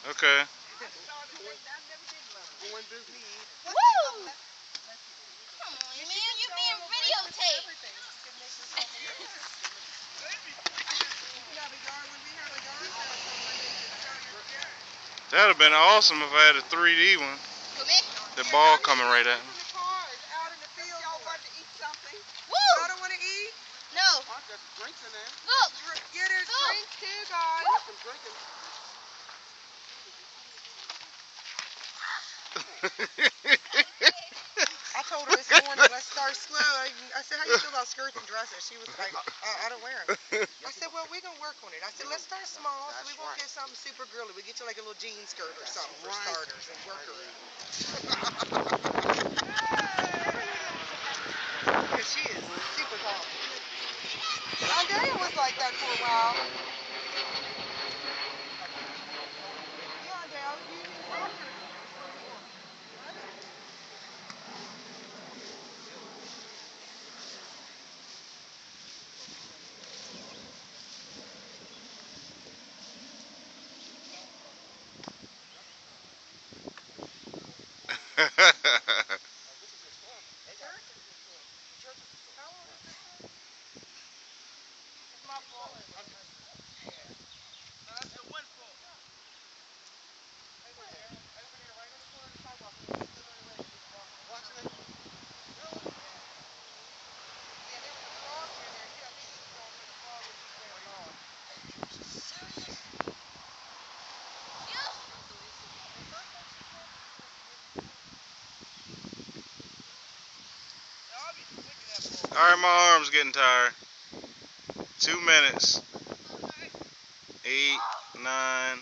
Okay. Woo! Come on, man, you're being videotaped. That would have been awesome if I had a 3D one. For me? The ball coming right at me. Woo! Y'all don't want to eat? No. There's drinks in there. Look. Yeah, there's Look. drinks too, guys. There's some drinking. I told her this morning, let's start slow. I said, how you feel about skirts and dresses? She was like, I don't wear them. I said, well, we're going to work on it. I said, let's start small so we won't get something super girly. We get you like a little jean skirt or something for starters and work her in. Because she is super tall. Andrea was like that for a while. Yeah, Andrea, you work her. 'Alright, my arm's getting tired. 2 minutes. 8, 9.